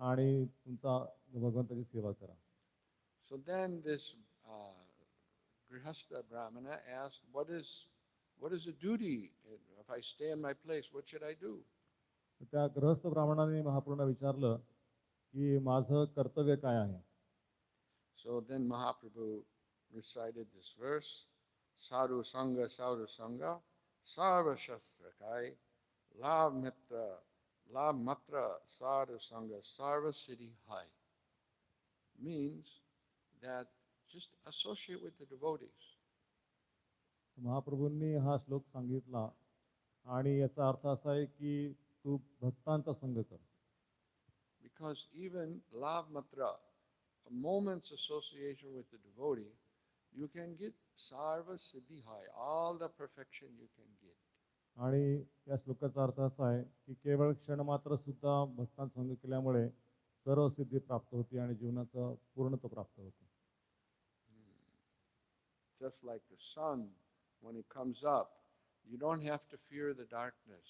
आणि तुमचा भगवंताची सेवा करा. So then this Grihastha Brahmana asked, what is the duty? If I stay in my place, what should I do? त्या गृहस्थ ब्राह्मणाने महाप्रभूंना विचारलं की माझं कर्तव्य काय आहे. So then Mahaprabhu recited this verse, Sadhu Sangha Sarva Shastrakai Labh Matra Sadhu Sangha Sarva Siddhi Hai. Means that just associate with the devotees. महाप्रभूंनी हा श्लोक सांगितला आणि याचा अर्थ असा आहे की तू भक्तांचा संग कर. Because even Labh Matra, a moment's association with the devotee, you can get Sarva Siddhi Hai, all the perfection you can get. आणि या श्लोकाचा अर्थ असा आहे की केवळ क्षण मात्र सुद्धा भक्तांचा संग केल्यामुळे सर्व सिद्धी प्राप्त होती आणि जीवनाचं पूर्णत्व प्राप्त होते. Just like the sun, when it comes up, you don't have to fear the darkness.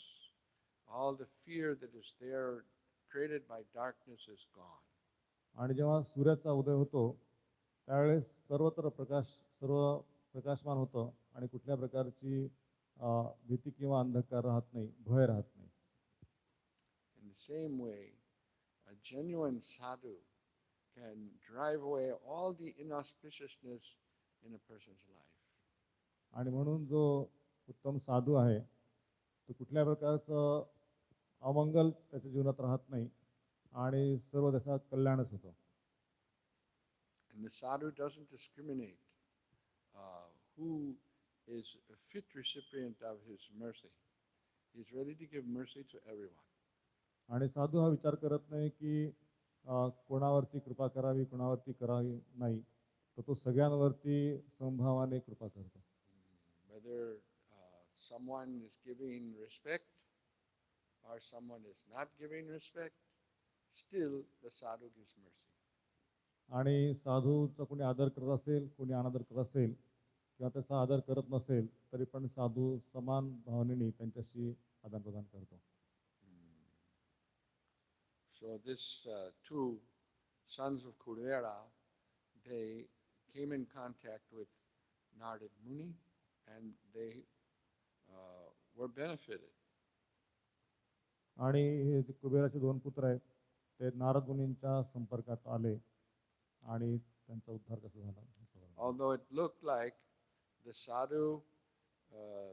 All the fear that is there created by darkness is gone. आणि जेव्हा सूर्याचा उदय होतो त्यावेळेस सर्वत्र प्रकाशमान होतं आणि कुठल्या प्रकारची भीती किंवा अंधकार राहत नाही, भय राहत नाही. In the same way, a genuine sadhu can drive away all the inauspiciousness in a person's life. आणि म्हणून जो उत्तम साधू आहे तो कुठल्या प्रकारचं अमंगल त्याच्या जीवनात राहत नाही आणि सर्व त्याचा कल्याणच होतो. And the sadhu doesn't discriminate who is a fit recipient of his mercy. He's ready to give mercy to everyone. आणि साधू हा विचार करत नाही की कोणावरती कृपा करावी कोणावरती करावी नाही, तर तो सगळ्यांवरती समभावाने कृपा करतो. Whether someone is giving respect or someone is not giving respect, still the sadhu gives mercy. आणि साधूचा कोणी आदर करत असेल कोणी अनादर करत असेल किंवा त्याचा आदर करत नसेल तरी पण साधू समान भावनेने त्यांच्याशी आदान प्रदान करतो. So this two sons of Kudera, they came in contact with Nigd Muni and they were benefited. आणि हे जे कुबेराचे दोन पुत्र आहेत ते नारद मुनींच्या संपर्कात आले आणि त्यांचा उद्धार कसा झाला. Although it looked like the sadhu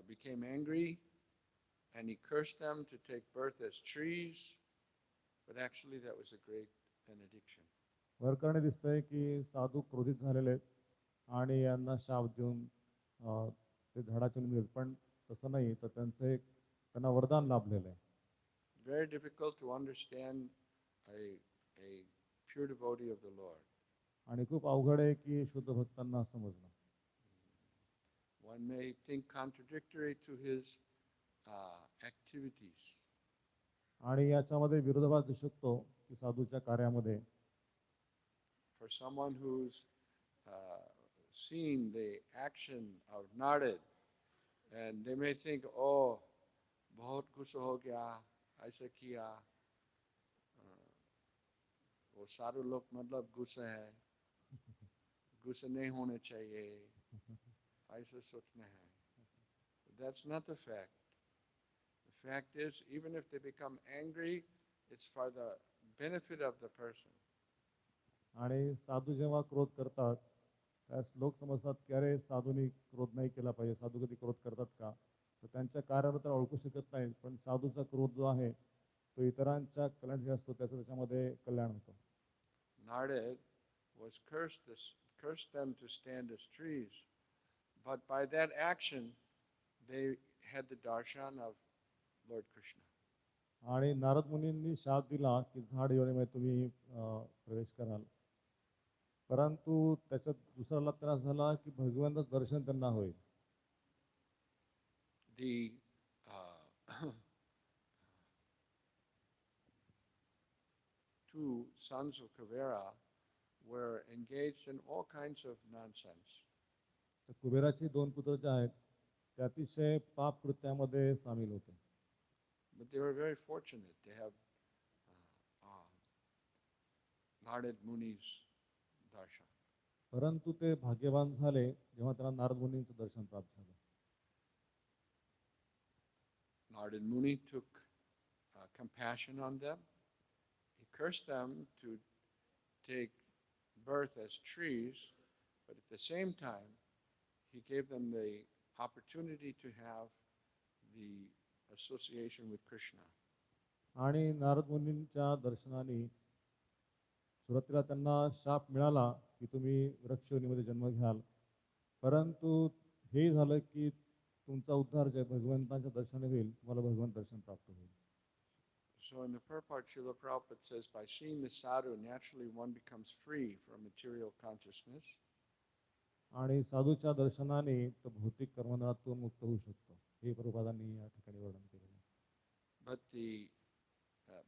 became angry and he cursed them to take birth as trees, but actually that was a great benediction. वरकरणे दिसतंय की साधू क्रोधित झालेले आहेत आणि यांना शाप देऊन ते झाडाचे मिळेल, पण तसं नाही, तर त्यांना वरदान लाभलेलं आहे. Very difficult to understand a pure devotee of the Lord. आणि खूप अवघड आहे की शुद्ध भक्तांना समजणं. One may think contradictory to his activities. आणि याच्यामध्ये विरोधाभास दिसू शकतो की साधूच्या कार्यामध्ये. For someone who's seen the action of Nigd, and they may think, oh, बहुत गुस्सा हो गया, ऐसा किया, वो सारे लोग मतलब गुस्सा है, गुस्सा नहीं होने चाहिए, ऐसा सोचना है. That's not the fact. The fact is, even if they become angry, it's for the benefit of the person. आणि साधू जेव्हा क्रोध करतात त्यास लोक समजतात की अरे साधूंनी क्रोध नाही केला पाहिजे, साधू कधी क्रोध करतात का, तर त्यांच्या कार्याला तर ओळखू शकत नाही, पण साधूचा क्रोध जो आहे तो इतरांच्या कल्याणासाठी असतो, त्याचं त्याच्यामध्ये कल्याण होतं. Nigd was cursed them to stand as trees, but by that action they had the darshan of Lord Krishna. आणि नारद मुनींनी शाप दिला की झाड योनीमध्ये तुम्ही प्रवेश कराल, परंतु त्याच्यात दुसरा लाभ त्रास झाला की भगवंताचं दर्शन त्यांना होईल. The two sons of Kavera were engaged in all kinds of nonsense. कुबेराची दोन पुत्र जे आहेत ते अतिशय पाप कृत्यामध्ये सामील होते. But they were very fortunate to have Nigd Muni's darshan. परंतु ते भाग्यवान झाले जेव्हा त्यांना नारद मुनींचं दर्शन प्राप्त झालं. Nigd Muni took compassion on them. He cursed them to take birth as trees, but at the same time, he gave them the opportunity to have the association with Krishna. आणि नारद मुनींच्या दर्शनाने सुरुवातीला त्यांना शाप मिळाला की तुम्ही वृक्षयोनीमध्ये जन्म घ्याल, परंतु हे झालं की तुमचा उद्धार जे भगवंताच्या दर्शनाने होईल, तुम्हाला भगवंत दर्शन प्राप्त होईल. So in the purport, Srila Prabhupada says, by seeing the sadhu, naturally one becomes free from material consciousness. आणि साधूच्या दर्शनाने तो भौतिक कर्मणातून मुक्त होऊ शकतो, हे प्रभुपादांनी या ठिकाणी वर्णन केलेलं आहे.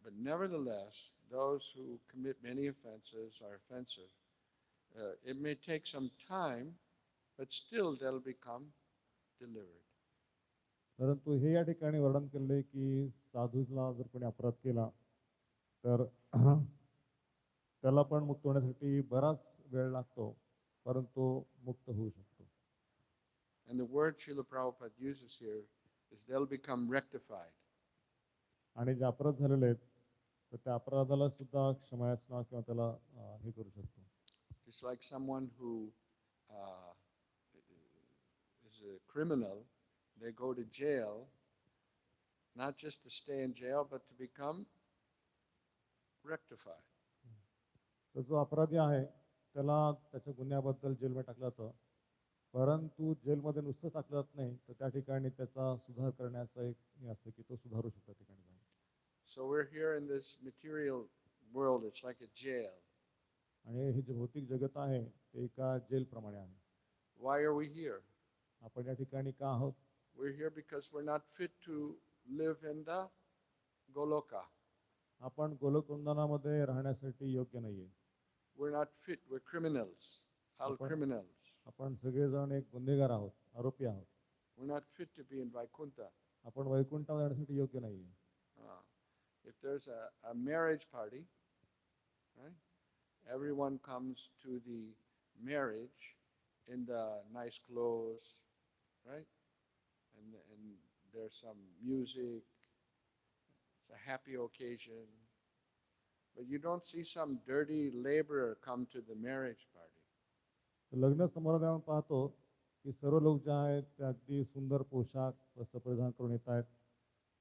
But nevertheless, those who commit many offenses are offensive. It may take some time, but still they'll become delivered. परंतु हे या ठिकाणी वर्णन केले की साधूला जर कोणी अपराध केला तर त्याला पण मुक्त होण्यासाठी बराच वेळ लागतो, परंतु मुक्त होऊ शकतो. And the word Srila Prabhupada uses here is they'll become rectified. आणि जे अपराध झालेले आहेत तर त्या अपराधाला सुद्धा क्षमायाचना किंवा त्याला हे करू शकतो. Just like someone who is a criminal, they go to jail, not just to stay in jail, but to become rectified. तर जो अपराधी आहे त्याला त्याच्या गुन्ह्याबद्दल जेलमध्ये टाकलं जातं, परंतु जेलमध्ये नुसतं टाकलं जात नाही, तर त्या ठिकाणी त्याचा सुधार करण्याचं एक हे असतं की तो सुधारू शकतो ठिकाणी जाऊन. So we're here in this material world, it's like a jail. आणि हे जे भौतिक जगत आहे ते एका जेलप्रमाणे आहे. Why are we here? आपण या ठिकाणी का आहोत? We're here because we're not fit to live in the Goloka. आपण गोलोकवृंदानामध्ये राहण्यासाठी योग्य नाहीये. We're not fit, we're criminals, all criminals. आपण सगळेजण एक गुन्हेगार आहोत, आरोपी आहोत. We're not fit to be in Vaikuntha. आपण वैकुंठामध्ये जाण्यासाठी योग्य नाहीये. If there's a marriage party, right? Everyone comes to the marriage in the nice clothes, right? And there's some music, it's a happy occasion. But you don't see some dirty laborer come to the marriage party. लग्न समारंभात आपण पाहतो की सर्व लोक जे आहेत ते अगदी सुंदर पोशाख वस्त्र परिधान करून येत आहेत,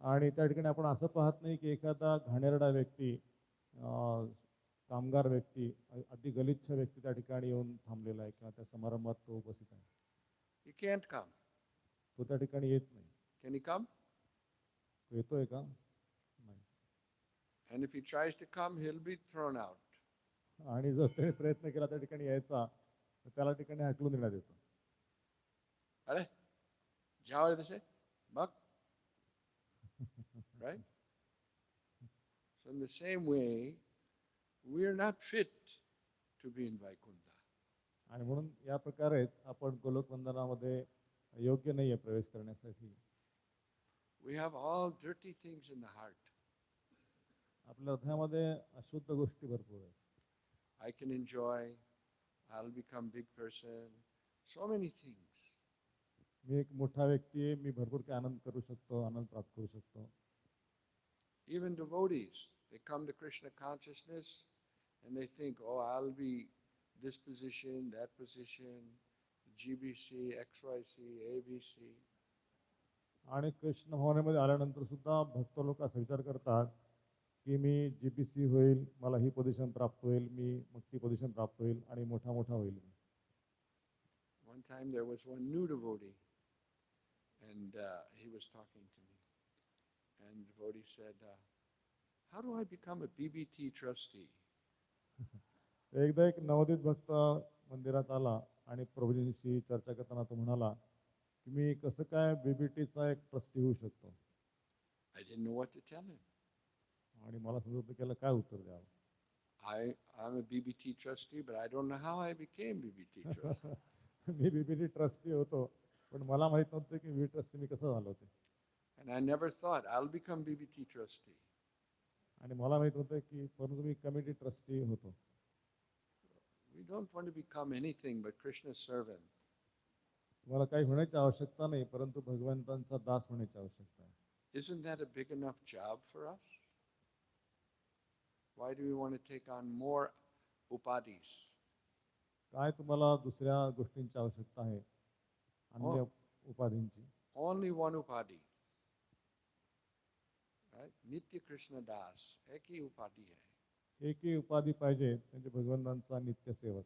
आणि त्या ठिकाणी आपण असं पाहत नाही की एखादा घाणेरडा व्यक्ती कामगार व्यक्ती, अति गलिच्छ व्यक्ती त्या ठिकाणी येऊन थांबलेला आहे किंवा त्या समारंभात तो उपस्थित आहे, He can't come. तो त्या ठिकाणी येत नाही. Can he come? तो येतोय का? नाही. And if he tries to come, he'll be thrown out. आणि जर त्याने प्रयत्न केला त्या ठिकाणी यायचा तर त्याला ठिकाणी हाकलून देण्यात येतो. अरे, जाओ इधर से, भाग. Right? So in the same way, we are not fit to be in Vaikunta. आणि म्हणून या प्रकारेच आपण गोलोक वंदनामध्ये योग्य नाहीये प्रवेश करण्यासाठी. We have all dirty things in the heart. आपल्या हृदयामध्ये अशुद्ध गोष्टी भरपूर आहेत. I can enjoy, I'll become big person, so many things. मी एक मोठा व्यक्ती आहे, मी भरपूर काही आनंद करू शकतो, आनंद प्राप्त करू शकतो. Even devotees, they come to Krishna consciousness and they think, oh, I'll be this position, that position, GBC, XYC, ABC. आणि कृष्ण भावनेमध्ये आल्यानंतर सुद्धा भक्त लोक असा विचार करतात की मी GBC होईल, मला ही पोझिशन प्राप्त होईल, मी मग ती पोझिशन प्राप्त होईल आणि मोठा मोठा होईल. One time there was one new devotee and he was talking to me. And the devotee said, how do I become a BBT trustee? एकदा एक नवोदित भक्त मंदिरात आला आणि प्रभूजींशी चर्चा करताना तो म्हणाला की मी कसं काय BBTचा एक ट्रस्टी होऊ शकतो. I didn't know what to tell him. आणि मला समजत त्याला काय उत्तर द्यावं. I'm a BBT trustee, but I don't know how I became BBT trustee. Me BBT trustee होतो पण मला माहित नव्हतं की BBT ट्रस्टी मी कसं झालो ते. And I never thought I'll become BBT trustee. आणि मला माहित होतं की परंतु मी कमिटी ट्रस्टी होतो. We don't want to become anything but Krishna's servant. मला काही होण्याची आवश्यकता नाही, परंतु भगवंतांचा दास होण्याची आवश्यकता आहे. Isn't that a big enough job for us? Why do we want to take on more upadhis? काय तुम्हाला दुसऱ्या गोष्टींची आवश्यकता आहे, अन्य उपाधींची? Only one upadhi. Right? Nitya Krishna Das. एक ही उपाधि है. एक ही उपाधी पाहिजे, म्हणजे भगवंतांचा नित्य सेवक.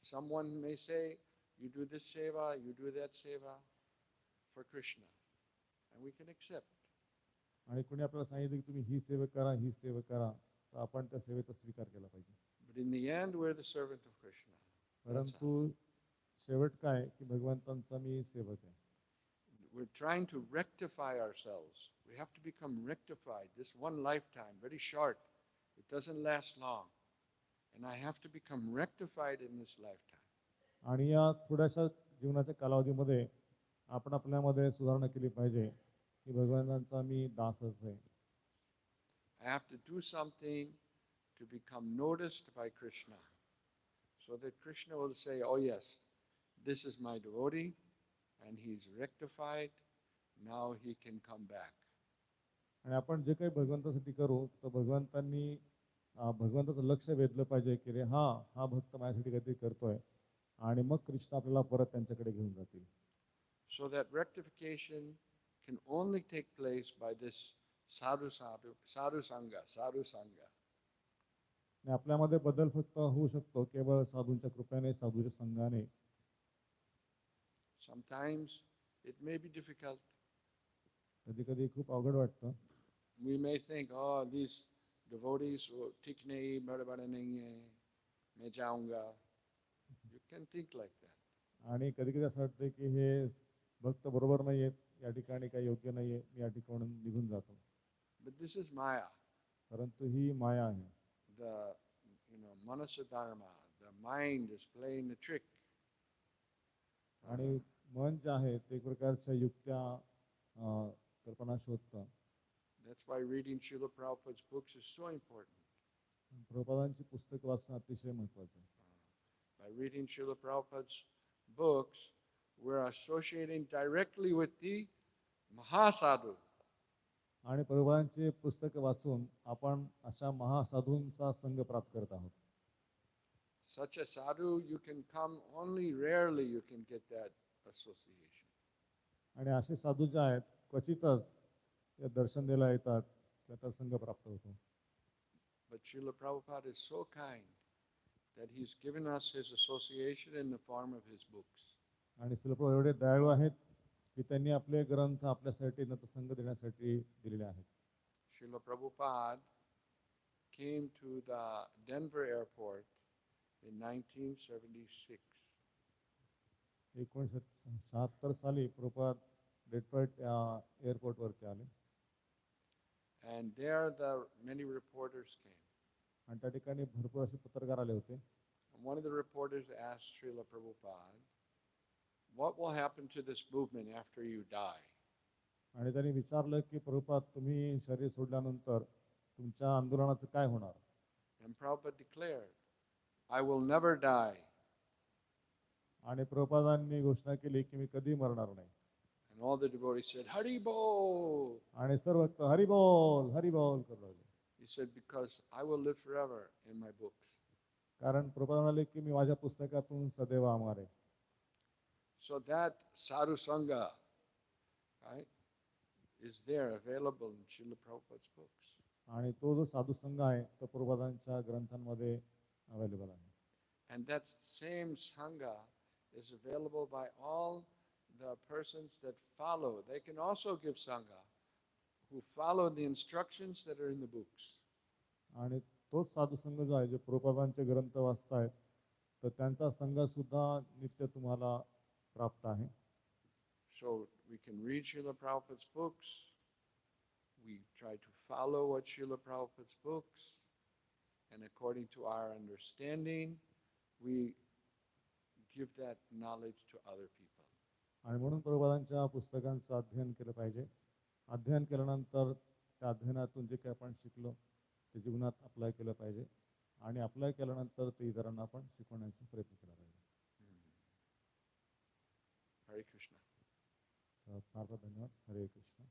Someone may say, you do this seva, you do that seva for Krishna. And we can accept. आणि कोणी आपल्याला सांगितलं की तुम्ही ही सेवा करा, ही सेवा करा, तर आपण त्या सेवेचा स्वीकार केला पाहिजे. But in the end, we're the servant of Krishna. परंतु शेवट काय की भगवंतांचा मी सेवक आहे. We're trying to rectify ourselves. We have to become rectified. This one lifetime, very short. It doesn't last long. And I have to become rectified in this lifetime. आणि या थोड्याशा जीवनाच्या कालावधीमध्ये आपण आपल्यामध्ये सुधारणा केली पाहिजे की भगवंतांचा मी दासच आहे. I have to do something to become noticed by Krishna, so that Krishna will say, oh yes, this is my devotee and he's rectified, now he can come back. आणि आपण जे काही भगवंतासाठी करू तर भगवंतांनी भगवंताचं लक्ष वेधलं पाहिजे की रे हा भक्त माझ्यासाठी काहीतरी करतोय, आणि मग कृष्ण आपल्याला परत त्यांच्याकडे घेऊन जातील. So that rectification can only take place by this sadhu sangha. आणि आपल्यामध्ये बदल फक्त होऊ शकतो केवळ साधूंच्या कृपेने, साधूच्या संघाने. Sometimes it may be difficult. कधी कधी खूप अवघड वाटतं. We may think, oh, these devotees, ठीक नहीं, बड़े नहीं है, मैं जाऊंगा. You can think like that. आणि कधी कधी असं वाटतं की हे भक्त बरोबर नाही आहेत, या ठिकाणी काही योग्य नाहीये, मी या ठिकाणून निघून जातो. But this is Maya. परंतु ही माया आहे. The manasa dharma, the mind is playing the trick. आणि मन जे आहे ते एक प्रकारच्या युक्त्या कल्पना शोधतं. That's why reading Srila Prabhupada's books is so important. प्रभुपादांची पुस्तक वाचणं अतिशय महत्त्वाचं आहे. By reading Srila Prabhupada's books, we're associating directly with the Mahasadhu. आणि प्रभुपादांची पुस्तक वाचून आपण अशा महासाधूंचा संग प्राप्त करत आहोत. Such a sadhu, you can come only rarely, you can get that association. आणि असे साधू जे आहेत क्वचितच या दर्शन द्यायला येतात, त्याचा संग प्राप्त होतो. But Srila Prabhupada is so kind that he's given us his association in the form of his books. आणि श्रील प्रभू एवढे दयाळू आहेत की त्यांनी आपले ग्रंथ आपल्यासाठी नतसंग देण्यासाठी दिलेले आहेत. Srila Prabhupada came to the Denver airport in 1976. 1976 साली प्रभुपाद डेट्रॉइट एअरपोर्टवरती आले. And there the many reporters came. आणि त्या ठिकाणी भरपूर असे पत्रकार आले होते. And one of the reporters asked Srila Prabhupada, what will happen to this movement after you die? आणि त्यांनी विचारलं की प्रभुपाद तुम्ही शरीर सोडल्यानंतर तुमच्या आंदोलनाचं काय होणार? And Prabhupada declared, I will never die. आणि प्रभुपादांनी घोषणा केली की मी कधी मरणार नाही. And all the devotees said, Hari Bol. आणि सर्व भक्त हरी बोल हरी बोल करू लागले. He said, because I will live forever in my books. कारण प्रभुपाद म्हणाले की मी माझ्या पुस्तकातून सदैव अमर आहे. So that sadhu sangha, right, is there available in Srila Prabhupada's books. आणि तो जो साधू संघ आहे तो प्रभुपादांच्या ग्रंथांमध्ये अवेलेबल आहे. And that same sangha is available by all the persons that follow. They can also give sangha who follow the instructions that are in the books. आणि तोच साधू संघ जो आहे जे प्रभुपादांचे ग्रंथ वाचतायत तर त्यांचा संघ सुद्धा नित्य तुम्हाला प्राप्त आहे. So we can read Srila Prabhupada's books. We try to follow what Srila Prabhupada's books, and according to our understanding, we give that knowledge to other people. आणि म्हणून प्रभुपादांच्या पुस्तकांचं अध्ययन केलं पाहिजे. अध्ययन केल्यानंतर त्या अध्ययनातून जे काही आपण शिकलो ते जीवनात अप्लाय केलं पाहिजे आणि अप्लाय केल्यानंतर ते इतरांना आपण शिकवण्याचा प्रयत्न केला पाहिजे. Hare Krishna. फार फार धन्यवाद. हरे कृष्ण.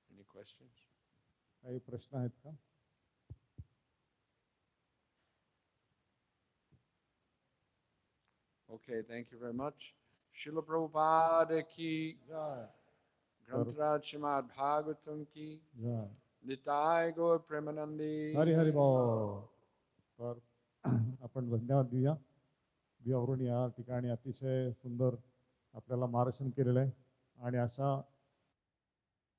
Any questions? काही प्रश्न आहेत का? Okay, thank you very much. Srila Prabhupada ki जय. Grantaraj Srimad Bhagavatam ki जय. Nitai Gaur Premanandi. Hari Hari बोल. तर आपण धन्यवाद देऊया. बिहावरून या ठिकाणी अतिशय सुंदर आपल्याला मार्गदर्शन केलेलं आहे आणि अशा